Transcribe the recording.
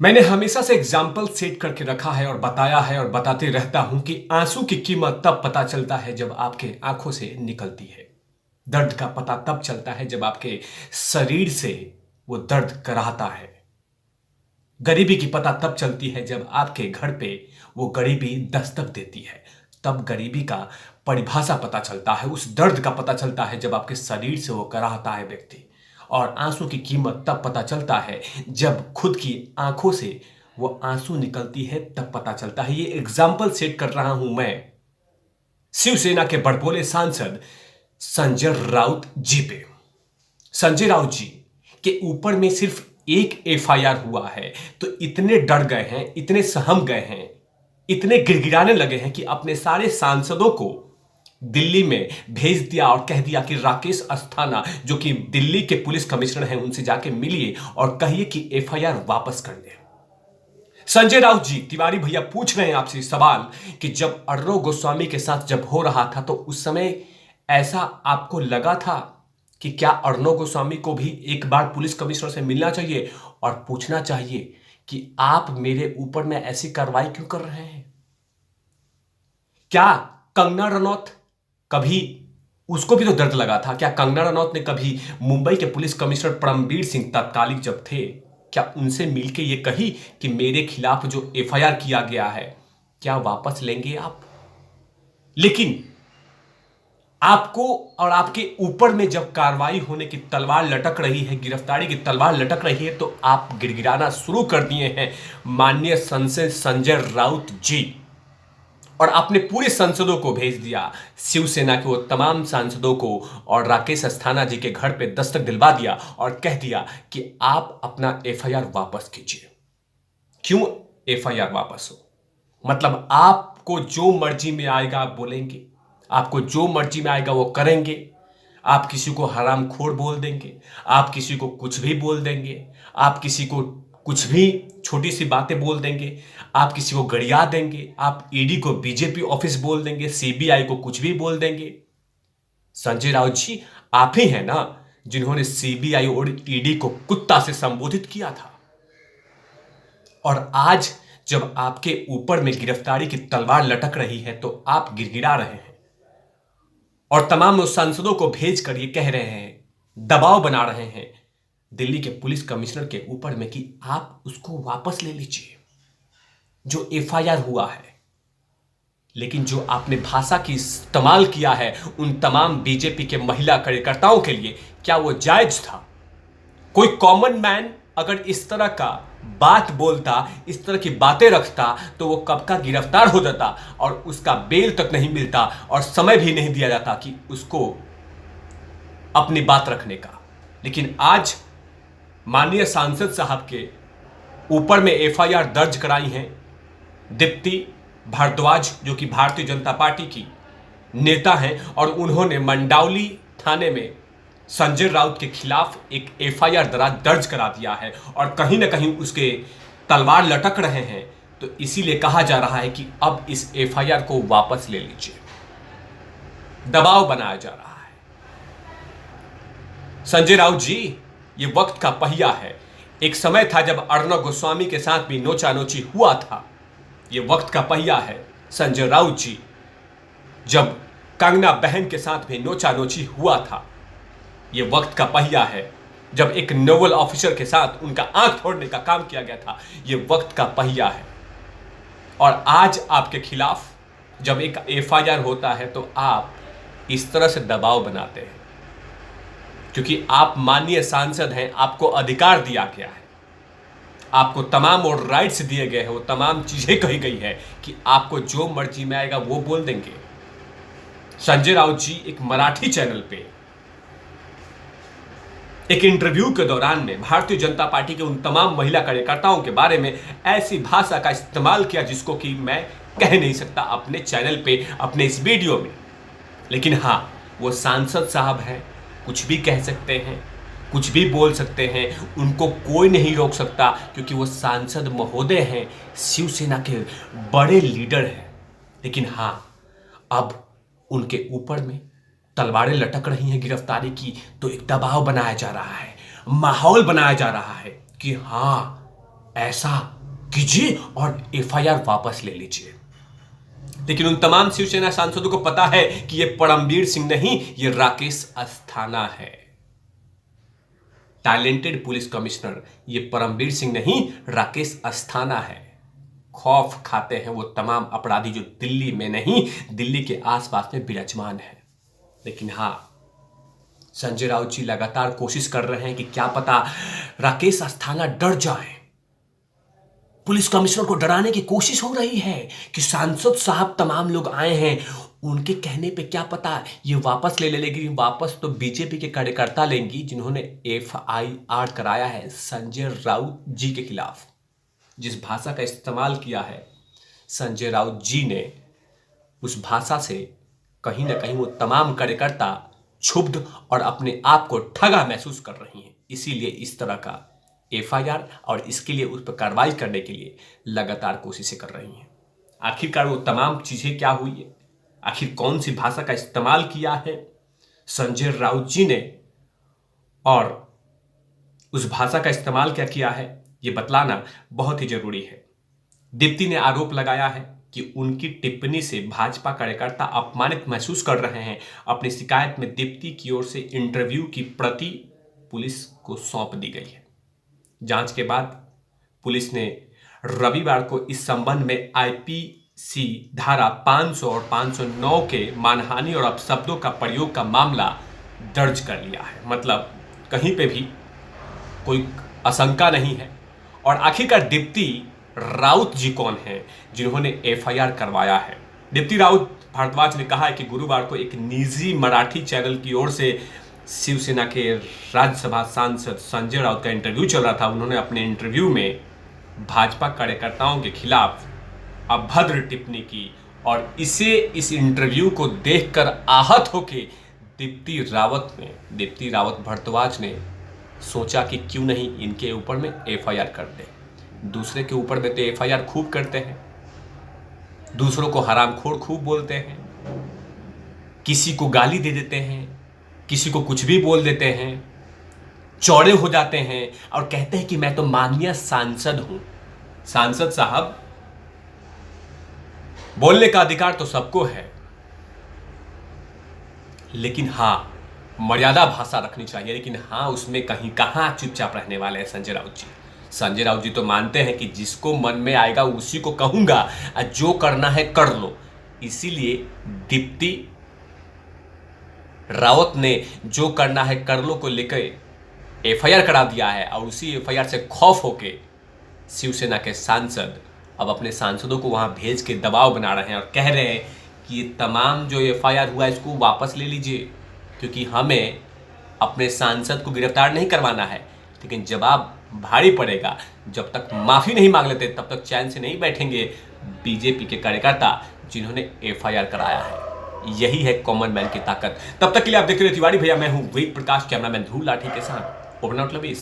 मैंने हमेशा से एग्जाम्पल सेट करके रखा है और बताया है और बताते रहता हूं कि आंसू की कीमत तब पता चलता है जब आपके आंखों से निकलती है। दर्द का पता तब चलता है जब आपके शरीर से वो दर्द कराहता है। गरीबी की पता तब चलती है जब आपके घर पे वो गरीबी दस्तक देती है। तब गरीबी का परिभाषा पता चलता है, उस दर्द का पता चलता है जब आपके शरीर से वो कराहता है व्यक्ति। और आंसू की कीमत तब पता चलता है जब खुद की आंखों से वो आंसू निकलती है, तब पता चलता है। ये एग्जाम्पल सेट कर रहा हूं मैं शिवसेना के बड़बोले सांसद संजय राउत जी पे। संजय राउत जी के ऊपर में सिर्फ एक एफआईआर हुआ है तो इतने डर गए हैं, इतने सहम गए हैं, इतने गिड़गिड़ाने लगे हैं कि अपने सारे सांसदों को दिल्ली में भेज दिया और कह दिया कि राकेश अस्थाना जो कि दिल्ली के पुलिस कमिश्नर हैं उनसे जाके मिलिए और कहिए कि एफआईआर वापस कर लें। संजय राउत जी, तिवारी भैया पूछ रहे हैं आपसे सवाल कि जब अर्णव गोस्वामी के साथ जब हो रहा था तो उस समय ऐसा आपको लगा था कि क्या अर्णव गोस्वामी को भी एक बार पुलिस कमिश्नर से मिलना चाहिए और पूछना चाहिए कि आप मेरे ऊपर में ऐसी कार्रवाई क्यों कर रहे हैं? क्या कंगना रनौत कभी, उसको भी तो दर्द लगा था, क्या कंगना रनौत ने कभी मुंबई के पुलिस कमिश्नर परमबीर सिंह तत्कालिक जब थे, क्या उनसे मिलके ये कही कि मेरे खिलाफ जो एफआईआर किया गया है क्या वापस लेंगे आप? लेकिन आपको और आपके ऊपर में जब कार्रवाई होने की तलवार लटक रही है, गिरफ्तारी की तलवार लटक रही है, तो आप गिड़गिड़ाना शुरू कर दिए हैं माननीय सांसद संजय राउत जी। और आपने पूरे सांसदों को भेज दिया, शिवसेना के वो तमाम सांसदों को और राकेश अस्थाना जी के घर पे दस्तक दिलवा दिया और कह दिया कि आप अपना एफआईआर वापस कीजिए। क्यों एफआईआर वापस हो? मतलब आपको जो मर्जी में आएगा आप बोलेंगे, आपको जो मर्जी में आएगा वो करेंगे। आप किसी को हरामखोर बोल देंगे, आप किसी को कुछ भी बोल देंगे, आप किसी को कुछ भी छोटी सी बातें बोल देंगे, आप किसी को गरिया देंगे, आप ईडी को बीजेपी ऑफिस बोल देंगे, सीबीआई को कुछ भी बोल देंगे। संजय राउत जी, आप ही हैं ना जिन्होंने सीबीआई और ईडी को कुत्ता से संबोधित किया था। और आज जब आपके ऊपर में गिरफ्तारी की तलवार लटक रही है तो आप गिड़गिड़ा रहे हैं और तमाम सांसदों को भेज कर ये कह रहे हैं, दबाव बना रहे हैं दिल्ली के पुलिस कमिश्नर के ऊपर में कि आप उसको वापस ले लीजिए जो एफआईआर हुआ है। लेकिन जो आपने भाषा की इस्तेमाल किया है उन तमाम बीजेपी के महिला कार्यकर्ताओं के लिए, क्या वो जायज था? कोई कॉमन मैन अगर इस तरह का बात बोलता, इस तरह की बातें रखता तो वो कब का गिरफ्तार हो जाता और उसका बेल तक नहीं मिलता और समय भी नहीं दिया जाता कि उसको अपनी बात रखने का। लेकिन आज माननीय सांसद साहब के ऊपर में एफआईआर दर्ज कराई है दीप्ति भारद्वाज जो कि भारतीय जनता पार्टी की नेता हैं और उन्होंने मंडावली थाने में संजय राउत के खिलाफ एक एफआईआर दर्ज करा दिया है और कहीं ना कहीं उसके तलवार लटक रहे हैं। तो इसीलिए कहा जा रहा है कि अब इस एफआईआर को वापस ले लीजिए, दबाव बनाया जा रहा है। संजय राउत जी, ये वक्त का पहिया है। एक समय था जब अर्णव गोस्वामी के साथ भी नोचानोची हुआ था। ये वक्त का पहिया है संजय राउत जी, जब कंगना बहन के साथ भी नोचानोची हुआ था। ये वक्त का पहिया है जब एक नोबल ऑफिसर के साथ उनका आंख फोड़ने का काम किया गया था। ये वक्त का पहिया है। और आज आपके खिलाफ जब एक एफआईआर होता है तो आप इस तरह से दबाव बनाते हैं क्योंकि आप माननीय सांसद हैं, आपको अधिकार दिया गया है, आपको तमाम और राइट्स दिए गए हैं, वो तमाम चीजें कही गई है कि आपको जो मर्जी में आएगा वो बोल देंगे। संजय राउत जी एक मराठी चैनल पे एक इंटरव्यू के दौरान में भारतीय जनता पार्टी के उन तमाम महिला कार्यकर्ताओं के बारे में ऐसी भाषा का इस्तेमाल किया जिसको कि मैं कह नहीं सकता अपने चैनल पे, अपने इस वीडियो में। लेकिन हाँ, वो सांसद साहब हैं, कुछ भी कह सकते हैं, कुछ भी बोल सकते हैं, उनको कोई नहीं रोक सकता क्योंकि वो सांसद महोदय हैं, शिवसेना के बड़े लीडर हैं। लेकिन हाँ, अब उनके ऊपर में तलवारें लटक रही हैं गिरफ्तारी की, तो एक दबाव बनाया जा रहा है, माहौल बनाया जा रहा है कि हाँ, ऐसा कीजिए और एफआईआर वापस ले लीजिए। लेकिन उन तमाम शिवसेना सांसदों को पता है कि यह परमबीर सिंह नहीं, यह राकेश अस्थाना है। टैलेंटेड पुलिस कमिश्नर ये परमबीर सिंह नहीं, राकेश अस्थाना है। खौफ खाते हैं वो तमाम अपराधी जो दिल्ली में नहीं, दिल्ली के आसपास में विराजमान है। लेकिन हां, संजय राउत जी लगातार कोशिश कर रहे हैं कि क्या पता राकेश अस्थाना डर जाए। पुलिस कमिश्नर को डराने की कोशिश हो रही है कि सांसद साहब तमाम लोग आए हैं, उनके कहने पे क्या पता ये वापस ले लेगी। वापस तो बीजेपी के कार्यकर्ता लेंगी जिन्होंने एफआईआर कराया है संजय राउत जी के खिलाफ। जिस भाषा का इस्तेमाल किया है संजय राउत जी ने, उस भाषा से कहीं ना कहीं वो तमाम कार्यकर्ता क्षुब्ध और अपने आप को ठगा महसूस कर रही हैं। इसीलिए इस तरह का एफआईआर और इसके लिए उस पर कार्रवाई करने के लिए लगातार कोशिशें कर रही हैं। आखिरकार वो तमाम चीजें क्या हुई है, आखिर कौन सी भाषा का इस्तेमाल किया है संजय राउत जी ने और उस भाषा का इस्तेमाल क्या किया है, ये बतलाना बहुत ही जरूरी है। दीप्ति ने आरोप लगाया है कि उनकी टिप्पणी से भाजपा कार्यकर्ता अपमानित महसूस कर रहे हैं। अपनी शिकायत में दीप्ति की ओर से इंटरव्यू की प्रति पुलिस को सौंप दी गई है। जांच के बाद पुलिस ने रविवार को इस संबंध में आईपीसी धारा 500 और 509 के मानहानि और अपशब्दों का प्रयोग का मामला दर्ज कर लिया है। मतलब कहीं पे भी कोई आशंका नहीं है। और आखिरकार दीप्ति राउत जी कौन है जिन्होंने एफआईआर करवाया है। दीप्ति राउत भारद्वाज ने कहा है कि गुरुवार को एक निजी मराठी चैनल की ओर से शिवसेना के राज्यसभा सांसद संजय राउत का इंटरव्यू चल रहा था। उन्होंने अपने इंटरव्यू में भाजपा कार्यकर्ताओं के खिलाफ अभद्र टिप्पणी की और इस इंटरव्यू को देखकर आहत होकर दीप्ति राउत भारद्वाज ने सोचा कि क्यों नहीं इनके ऊपर में एफआईआर कर दे। दूसरे के ऊपर में तो एफआईआर खूब करते हैं, दूसरों को हरामखोर खूब बोलते हैं, किसी को गाली दे देते हैं, किसी को कुछ भी बोल देते हैं, चौड़े हो जाते हैं और कहते हैं कि मैं तो माननीय सांसद हूं। सांसद साहब, बोलने का अधिकार तो सबको है, लेकिन हां मर्यादा भाषा रखनी चाहिए। लेकिन हां उसमें कहीं कहां चुपचाप रहने वाले हैं संजय राउत जी। संजय राउत जी तो मानते हैं कि जिसको मन में आएगा उसी को कहूंगा, जो करना है कर लो। इसीलिए दीप्ति राउत ने जो करना है कर लो को लेकर एफआईआर करा दिया है और उसी एफआईआर से खौफ होके शिवसेना के सांसद अब अपने सांसदों को वहां भेज के दबाव बना रहे हैं और कह रहे हैं कि ये तमाम जो एफआईआर हुआ इसको वापस ले लीजिए, क्योंकि हमें अपने सांसद को गिरफ्तार नहीं करवाना है। लेकिन जवाब भारी पड़ेगा। जब तक माफी नहीं मांग लेते तब तक चैन से नहीं बैठेंगे बीजेपी के कार्यकर्ता जिन्होंने एफआईआर कराया है। यही है कॉमन मैन की ताकत। तब तक के लिए आप देख रहे तिवारी भैया, मैं हूं वेद प्रकाश, कैमरामैन ध्रुव लाठी के साथ। Over out lovies.